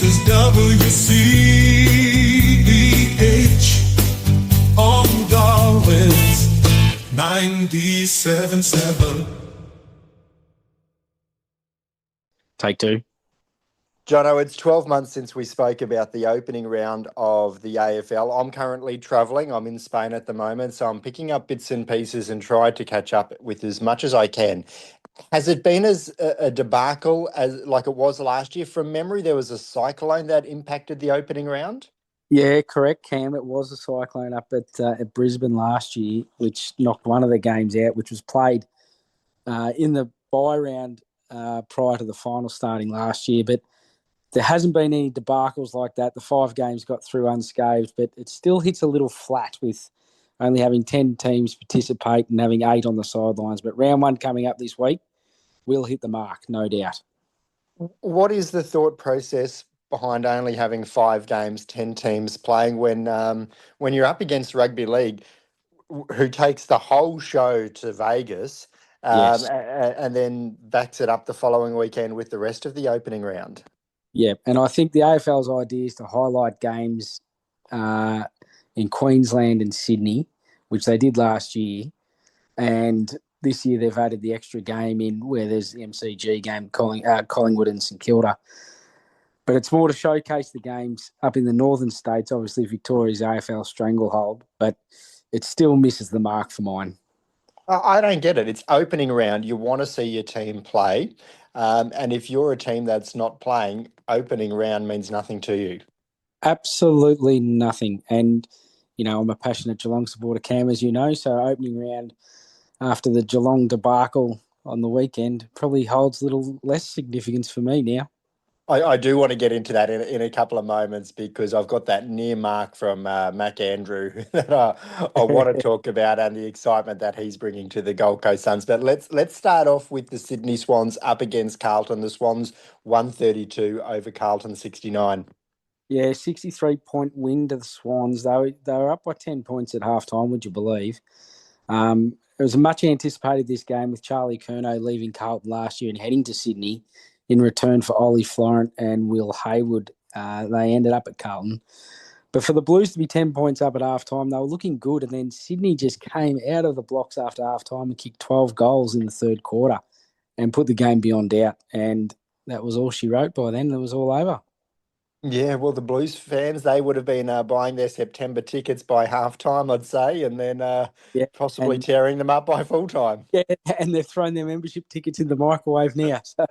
is WCBH on Darwin's 97.7. Take two. Jono, it's 12 months since we spoke about the opening round of the AFL. I'm currently travelling. I'm in Spain at the moment, so I'm picking up bits and pieces and try to catch up with as much as I can. Has it been as a debacle as like it was last year? From memory, there was a cyclone that impacted the opening round. Yeah, correct, Cam. It was a cyclone up at Brisbane last year, which knocked one of the games out, which was played in the bye round prior to the final starting last year. But there hasn't been any debacles like that. The 5 games got through unscathed, but it still hits a little flat with only having 10 teams participate and having 8 on the sidelines. But round 1 coming up this week will hit the mark, no doubt. What is the thought process behind only having 5 games, 10 teams playing when you're up against rugby league, who takes the whole show to Vegas Yes. and then backs it up the following weekend with the rest of the opening round? Yeah, and I think the AFL's idea is to highlight games in Queensland and Sydney, which they did last year. And this year they've added the extra game in where there's the MCG game, Collingwood and St Kilda. But it's more to showcase the games up in the northern states, obviously Victoria's AFL stranglehold, but it still misses the mark for mine. I don't get it. It's opening round. You want to see your team play. And if you're a team that's not playing, opening round means nothing to you. Absolutely nothing. And, I'm a passionate Geelong supporter, Cam, as you know, so opening round after the Geelong debacle on the weekend probably holds a little less significance for me now. I do want to get into that in a couple of moments because I've got that near mark from Mac Andrew that I want to talk about and the excitement that he's bringing to the Gold Coast Suns. But let's start off with the Sydney Swans up against Carlton. The Swans 132 over Carlton 69. Yeah, 63-point win to the Swans. They were up by 10 points at halftime, would you believe? It was a much anticipated this game with Charlie Curnow leaving Carlton last year and heading to Sydney in return for Ollie Florent and Will Hayward. They ended up at Carlton. But for the Blues to be 10 points up at halftime, they were looking good. And then Sydney just came out of the blocks after halftime and kicked 12 goals in the third quarter and put the game beyond doubt. And that was all she wrote by then. It was all over. Yeah, well, the Blues fans, they would have been buying their September tickets by halftime, I'd say, and then possibly tearing them up by full time. Yeah, and they've thrown their membership tickets in the microwave now. So.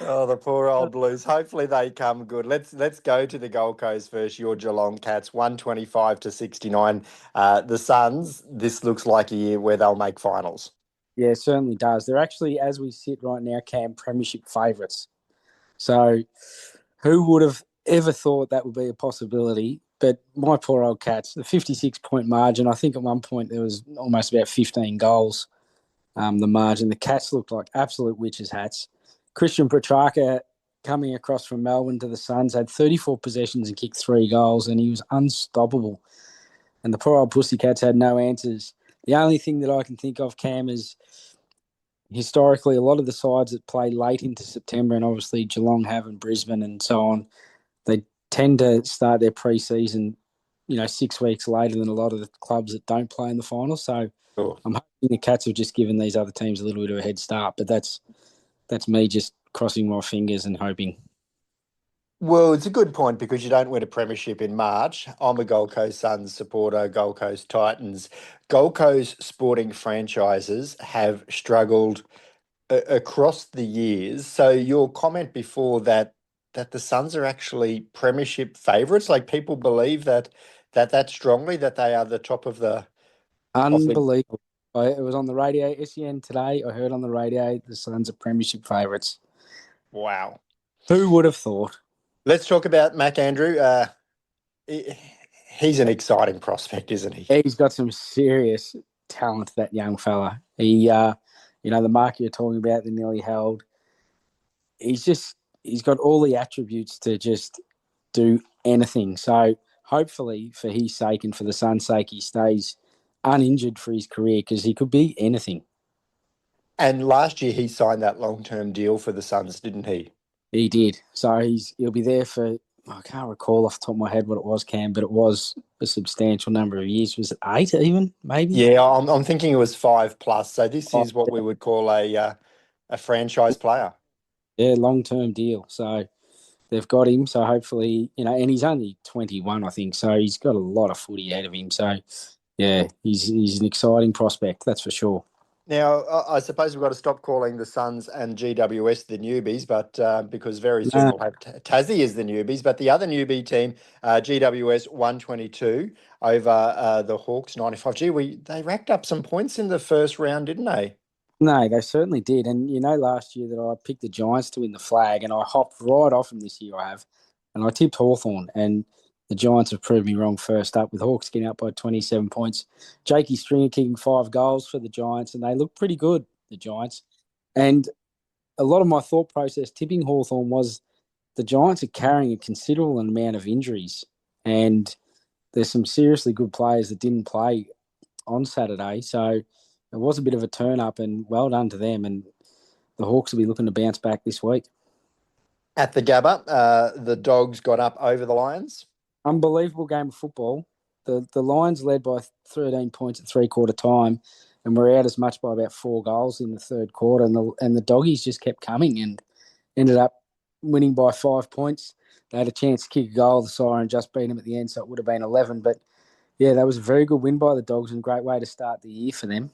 Oh, the poor old Blues. Hopefully they come good. Let's go to the Gold Coast first. Your Geelong Cats, 125 to 69. The Suns, this looks like a year where they'll make finals. Yeah, it certainly does. They're actually, as we sit right now, Cam, premiership favourites. So who would have ever thought that would be a possibility? But my poor old Cats, the 56-point margin, I think at one point there was almost about 15 goals, the margin. The Cats looked like absolute witches' hats. Christian Petrarca coming across from Melbourne to the Suns had 34 possessions and kicked 3 goals, and he was unstoppable. And the poor old Pussycats had no answers. The only thing that I can think of, Cam, is historically a lot of the sides that play late into September, and obviously Geelong have and Brisbane and so on, they tend to start their pre-season, 6 weeks later than a lot of the clubs that don't play in the final. So I'm hoping the Cats have just given these other teams a little bit of a head start, but that's me just crossing my fingers and hoping. Well, it's a good point because you don't win a premiership in March. I'm a Gold Coast Suns supporter, Gold Coast Titans. Gold Coast sporting franchises have struggled across the years. So your comment before that the Suns are actually premiership favourites, like people believe that strongly, that they are the top of the... Unbelievable. It was on the radio, SEN today. I heard on the radio the Suns are premiership favourites. Wow. Who would have thought? Let's talk about Mac Andrew. He's an exciting prospect, isn't he? He's got some serious talent, that young fella. He, the mark you're talking about, the nearly held. He's got all the attributes to just do anything. So hopefully for his sake and for the Suns' sake, he stays uninjured for his career because he could be anything. And last year he signed that long-term deal for the Suns, didn't he? He did. So he'll be there for, I can't recall off the top of my head what it was, Cam, but it was a substantial number of years. Was it 8 even, maybe? Yeah, I'm thinking it was 5 plus. So this Oh, is what we would call a franchise player. yeah, long-term deal. So they've got him. So hopefully, and he's only 21, I think. So he's got a lot of footy ahead of him. So, yeah, he's an exciting prospect, that's for sure. Now, I suppose we've got to stop calling the Suns and GWS the newbies, but because very soon No, we'll have Tassie as the newbies. But the other newbie team, GWS 122 over the Hawks 95. Gee, they racked up some points in the first round, didn't they? no, they certainly did. And last year that I picked the Giants to win the flag, and I hopped right off them this year. I have, and I tipped Hawthorn, and the Giants have proved me wrong first up with Hawks getting up by 27 points. Jakey Stringer kicking 5 goals for the Giants, and they look pretty good, the Giants. And a lot of my thought process tipping Hawthorn was the Giants are carrying a considerable amount of injuries, and there's some seriously good players that didn't play on Saturday. So it was a bit of a turn up, and well done to them. And the Hawks will be looking to bounce back this week. At the Gabba, the Dogs got up over the Lions. Unbelievable game of football. The Lions led by 13 points at three-quarter time, and were out as much by about 4 goals in the third quarter. And the Doggies just kept coming and ended up winning by 5 points. They had a chance to kick a goal. The Siren just beat them at the end, so it would have been 11. But yeah, that was a very good win by the Dogs and a great way to start the year for them.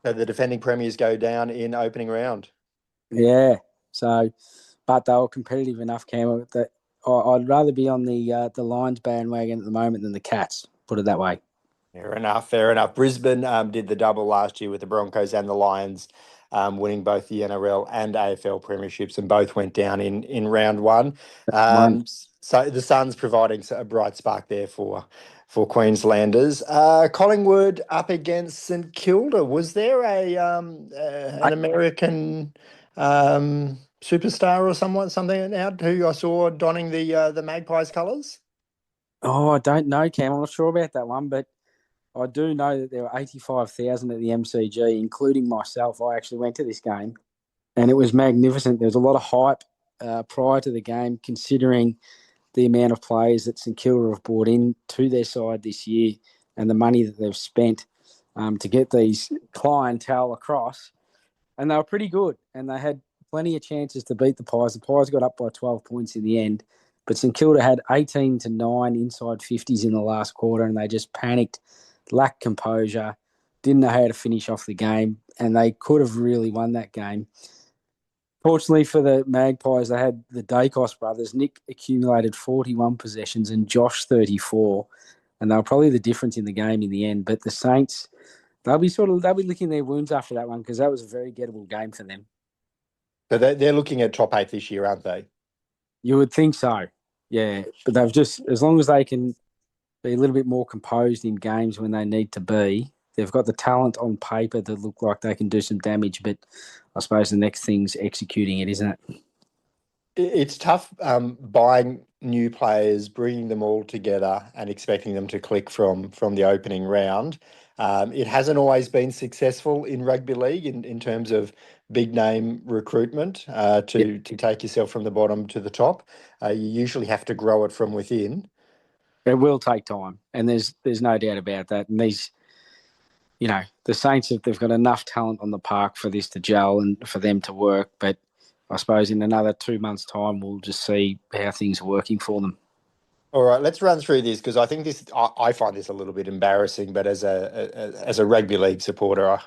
So the defending premiers go down in opening round. Yeah. So, but they were competitive enough, Cam, that I'd rather be on the Lions bandwagon at the moment than the Cats. Put it that way. Fair enough, fair enough. Brisbane did the double last year with the Broncos and the Lions, winning both the NRL and AFL premierships, and both went down in round one. One. So the Suns providing a bright spark there for Queenslanders. Collingwood up against St Kilda. Was there an American superstar or something out who I saw donning the Magpies colours? Oh, I don't know, Cam. I'm not sure about that one, but I do know that there were 85,000 at the MCG, including myself. I actually went to this game, and it was magnificent. There was a lot of hype prior to the game, considering the amount of players that St Kilda have brought in to their side this year and the money that they've spent to get these clientele across. And they were pretty good, and they had plenty of chances to beat the Pies. The Pies got up by 12 points in the end, but St Kilda had 18-9 inside 50s in the last quarter, and they just panicked, lacked composure, didn't know how to finish off the game, and they could have really won that game. Fortunately for the Magpies, they had the Dacos brothers. Nick accumulated 41 possessions and Josh 34, and they were probably the difference in the game in the end. But the Saints, they'll be licking their wounds after that one, because that was a very gettable game for them. So they're looking at top 8 this year, aren't they? You would think so, yeah. But they've just, as long as they can be a little bit more composed in games when they need to be, they've got the talent on paper that look like they can do some damage. But I suppose the next thing's executing it, isn't it? It's tough buying new players, bringing them all together, and expecting them to click from the opening round. It hasn't always been successful in rugby league in terms of big name recruitment to take yourself from the bottom to the top. You usually have to grow it from within. It will take time, and there's no doubt about that. And the Saints, they've got enough talent on the park for this to gel and for them to work. But I suppose in another 2 months' time, we'll just see how things are working for them. All right, let's run through this, because I think I find this a little bit embarrassing. But as a rugby league supporter,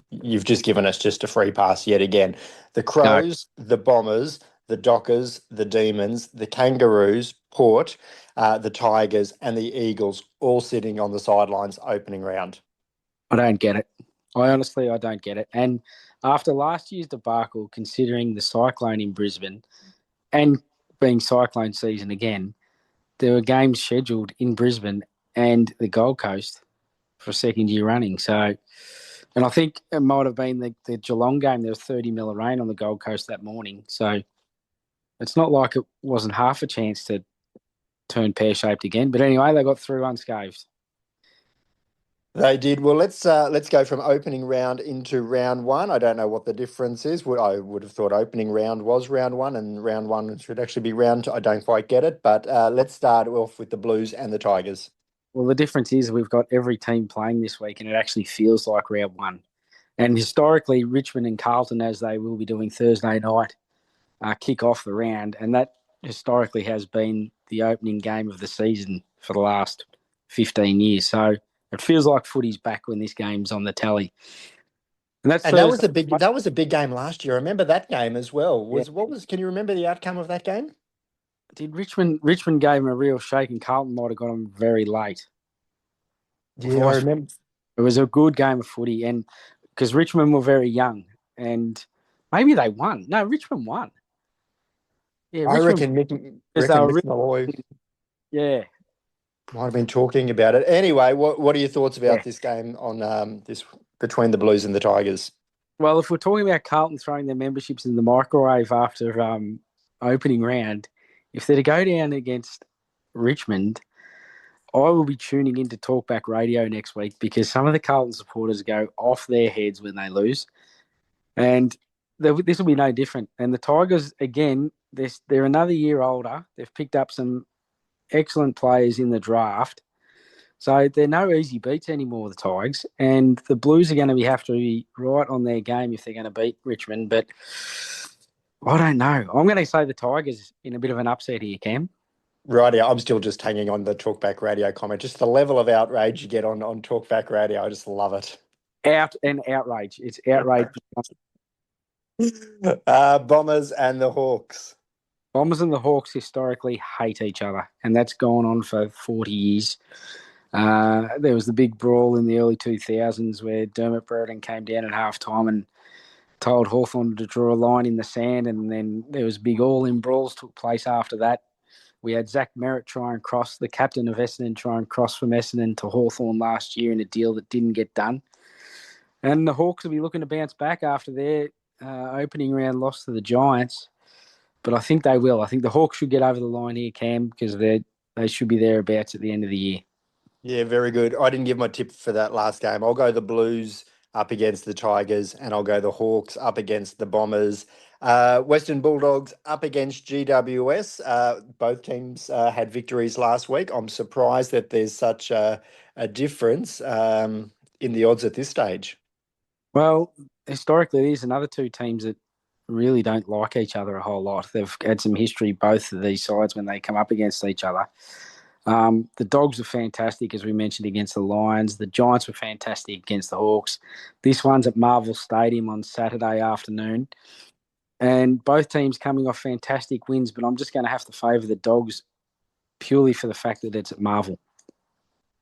you've just given us just a free pass yet again. The No, Crows, the Bombers, the Dockers, the Demons, the Kangaroos, Port, the Tigers, and the Eagles all sitting on the sidelines opening round. I don't get it. I don't get it. And after last year's debacle, considering the cyclone in Brisbane and being cyclone season again, there were games scheduled in Brisbane and the Gold Coast for a second year running. So, and I think it might have been the Geelong game. There was 30 mil of rain on the Gold Coast that morning. So it's not like it wasn't half a chance to turn pear-shaped again. But anyway, they got through unscathed. They did. Well, let's go from opening round into round one. I don't know what the difference is. I would have thought opening round was round one, and round one should actually be round two. I don't quite get it, but let's start off with the Blues and the Tigers. Well, the difference is we've got every team playing this week, and it actually feels like round one. And historically, Richmond and Carlton, as they will be doing Thursday night, kick off the round, and that historically has been the opening game of the season for the last 15 years. So it feels like footy's back when this game's on the telly. And that's And that Thursday. was a big game last year. I remember that game as well. Yeah. Can you remember the outcome of that game? Did Richmond gave him a real shake, and Carlton might have got him very late. Yeah, I remember. It was a good game of footy, and because Richmond were very young, and maybe they won. No, Richmond won. Yeah, I Richmond, because they were Mick Malloy yeah, might have been talking about it. Anyway, what are your thoughts yeah. about this game on this between the Blues and the Tigers? Well, if we're talking about Carlton throwing their memberships in the microwave after opening round, if they're to go down against Richmond, I will be tuning into Talkback Radio next week because some of the Carlton supporters go off their heads when they lose. And this will be no different. And the Tigers, again, they're another year older. They've picked up some excellent players in the draft. So they're no easy beats anymore, the Tigers. And the Blues are going to have to be right on their game if they're going to beat Richmond. But I don't know. I'm going to say the Tigers in a bit of an upset here, Cam. Right, yeah, I'm still just hanging on the Talkback Radio comment. Just the level of outrage you get on Talkback Radio, I just love it. Outrage. It's outrage. Bombers and the Hawks. Bombers and the Hawks historically hate each other, and that's gone on for 40 years. There was the big brawl in the early 2000s where Dermot Brereton came down at halftime and told Hawthorn to draw a line in the sand, and then there was big all-in brawls took place after that. We had Zach Merritt try and cross, the captain of Essendon, try and cross from Essendon to Hawthorn last year in a deal that didn't get done. And the Hawks will be looking to bounce back after their opening round loss to the Giants. But I think they will. I think the Hawks should get over the line here, Cam, because they should be thereabouts at the end of the year. Yeah, very good. I didn't give my tip for that last game. I'll go the Blues up against the Tigers, and I'll go the Hawks up against the Bombers. Western Bulldogs up against GWS. Both teams had victories last week. I'm surprised that there's such a difference in the odds at this stage. Well, historically, there's another two teams that really don't like each other a whole lot. They've had some history, both of these sides, when they come up against each other. The Dogs were fantastic, as we mentioned, against the Lions. The Giants were fantastic against the Hawks. This one's at Marvel Stadium on Saturday afternoon. And both teams coming off fantastic wins, but I'm just going to have to favour the Dogs purely for the fact that it's at Marvel.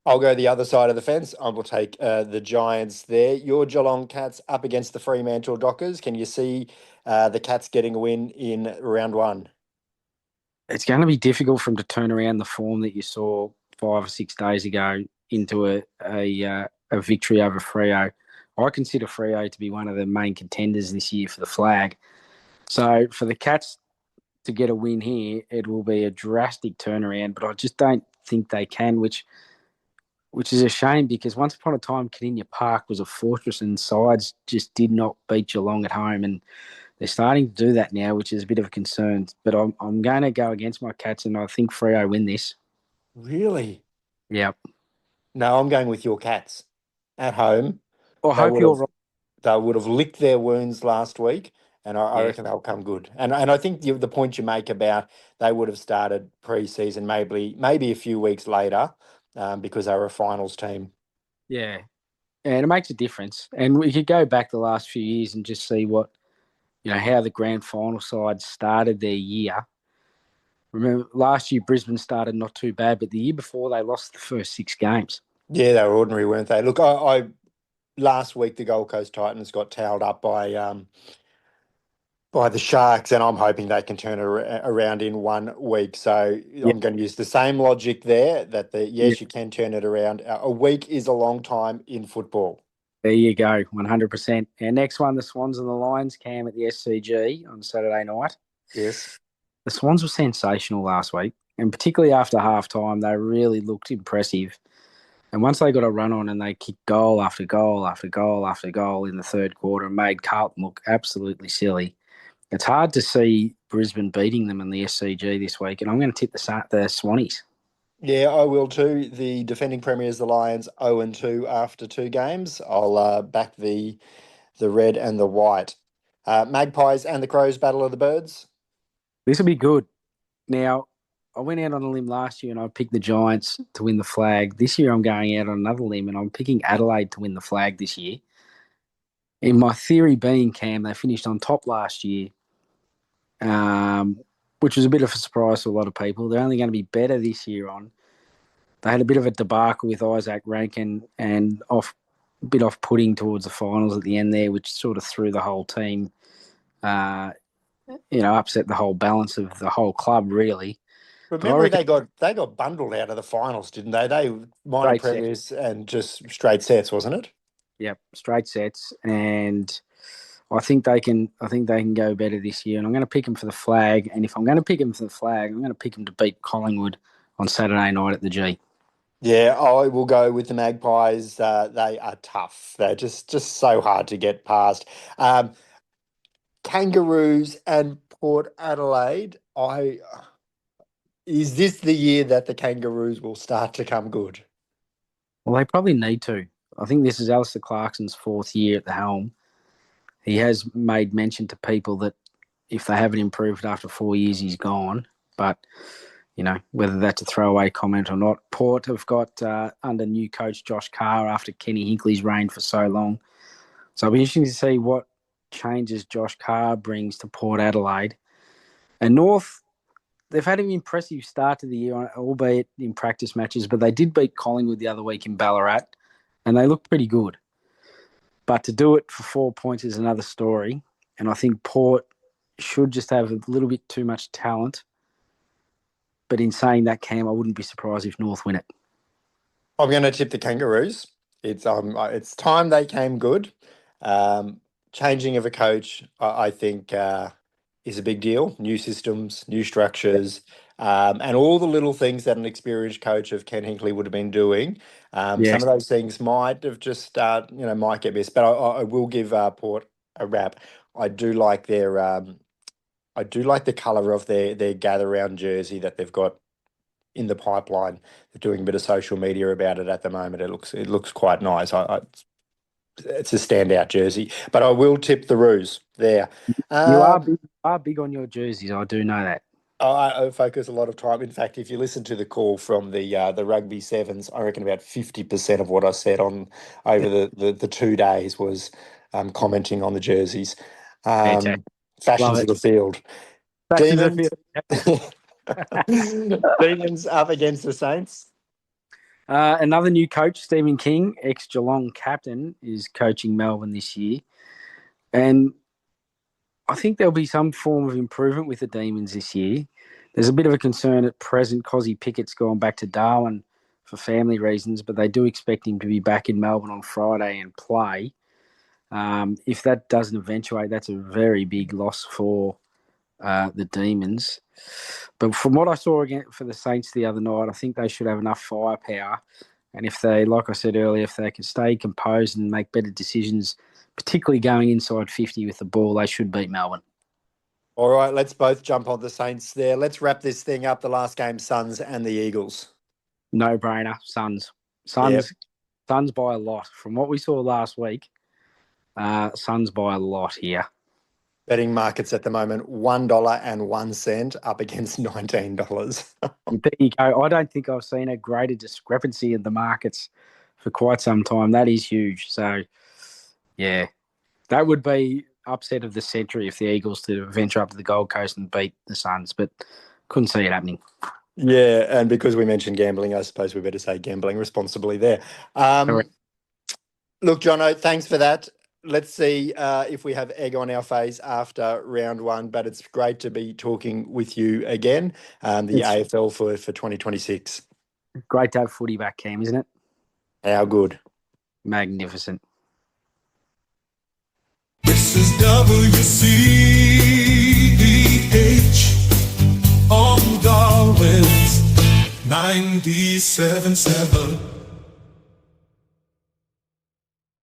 I'll go the other side of the fence. I will take the Giants there. Your Geelong Cats up against the Fremantle Dockers. Can you see the Cats getting a win in round one? It's going to be difficult for them to turn around the form that you saw 5 or 6 days ago into a victory over Freo. I consider Freo to be one of the main contenders this year for the flag. So for the Cats to get a win here, it will be a drastic turnaround, but I just don't think they can, which is a shame because once upon a time, Kardinia Park was a fortress and sides just did not beat Geelong at home. And they're starting to do that now, which is a bit of a concern. But I'm going to go against my Cats, and I think Freo win this. Really? Yep. No, I'm going with your Cats at home. I hope you're right. They would have licked their wounds last week, and I Yeah. reckon they'll come good. And I think the point you make about they would have started pre-season maybe a few weeks later because they were a finals team. Yeah. And it makes a difference. And we could go back the last few years and just see how the grand final side started their year. Remember, last year Brisbane started not too bad, but the year before they lost the first 6 games. Yeah, they were ordinary, weren't they? Look, I last week the Gold Coast Titans got towed up by the Sharks, and I'm hoping they can turn it around in 1 week. So Yeah. I'm going to use the same logic there that you can turn it around. A week is a long time in football. There you go, 100%. Our next one, the Swans and the Lions, Cam at the SCG on Saturday night. Yes. The Swans were sensational last week, and particularly after halftime, they really looked impressive. And once they got a run on and they kicked goal after goal after goal after goal in the third quarter and made Carlton look absolutely silly, it's hard to see Brisbane beating them in the SCG this week. And I'm going to tip the Swannies. Yeah, I will too. The defending premiers, the Lions, 0-2 after 2 games. I'll back the red and the white. Magpies and the Crows, Battle of the Birds. This will be good. Now, I went out on a limb last year and I picked the Giants to win the flag. This year I'm going out on another limb and I'm picking Adelaide to win the flag this year. In my theory being, Cam, they finished on top last year, which was a bit of a surprise to a lot of people. They're only going to be better this year on. They had a bit of a debacle with Isaac Rankin and a bit off-putting towards the finals at the end there, which sort of threw the whole team, upset the whole balance of the whole club, really. Remember, they got bundled out of the finals, didn't they? They minor premiers and just straight sets, wasn't it? Yep, straight sets, and I think they can go better this year. And I'm going to pick them for the flag. And if I'm going to pick them for the flag, I'm going to pick them to beat Collingwood on Saturday night at the G. Yeah, I will go with the Magpies. They are tough. They're just so hard to get past. Kangaroos and Port Adelaide. Is this the year that the Kangaroos will start to come good? Well, they probably need to. I think this is Alistair Clarkson's 4th year at the helm. He has made mention to people that if they haven't improved after 4 years, he's gone. But, whether that's a throwaway comment or not, Port have got under new coach Josh Carr after Kenny Hinkley's reign for so long. So it'll be interesting to see what changes Josh Carr brings to Port Adelaide. And North, they've had an impressive start to the year, albeit in practice matches, but they did beat Collingwood the other week in Ballarat, and they looked pretty good. But to do it for 4 points is another story, and I think Port should just have a little bit too much talent. But in saying that, Cam, I wouldn't be surprised if North win it. I'm going to tip the Kangaroos. It's time they came good. Changing of a coach, I think, is a big deal. New systems, new structures, and all the little things that an experienced coach of Ken Hinkley would have been doing. Some of those things might have just, might get missed. But I will give Port a rap. I do like the colour of their gather round jersey that they've got in the pipeline. They're doing a bit of social media about it at the moment. It looks quite nice. It's a standout jersey, but I will tip the Roos there. You are big on your jerseys. I do know that. I focus a lot of time. In fact, if you listen to the call from the rugby sevens, I reckon about 50% of what I said over the 2 days was commenting on the jerseys. Fashions of the field. Demons. Demons up against the Saints. Another new coach, Stephen King, ex-Geelong captain, is coaching Melbourne this year. And I think there'll be some form of improvement with the Demons this year. There's a bit of a concern at present. Cozzy Pickett's gone back to Darwin for family reasons, but they do expect him to be back in Melbourne on Friday and play. If that doesn't eventuate, that's a very big loss for the Demons. But from what I saw again for the Saints the other night, I think they should have enough firepower. And if they, like I said earlier, if they can stay composed and make better decisions, particularly going inside 50 with the ball, they should beat Melbourne. All right, let's both jump on the Saints there. Let's wrap this thing up. The last game, Suns and the Eagles. No-brainer, Suns. Yep. Suns by a lot. From what we saw last week, Suns by a lot here. Betting markets at the moment, $1.01 up against $19. There you go. I don't think I've seen a greater discrepancy in the markets for quite some time. That is huge. So, yeah, that would be upset of the century if the Eagles to venture up to the Gold Coast and beat the Suns, but couldn't see it happening. Yeah, and because we mentioned gambling, I suppose we better say gambling responsibly there. Look, Jono, thanks for that. Let's see if we have egg on our face after round one, but it's great to be talking with you again, the AFL for 2026. Great to have footy back, Cam, isn't it? How good. Magnificent. This is WCBH on Darwin's 97.7.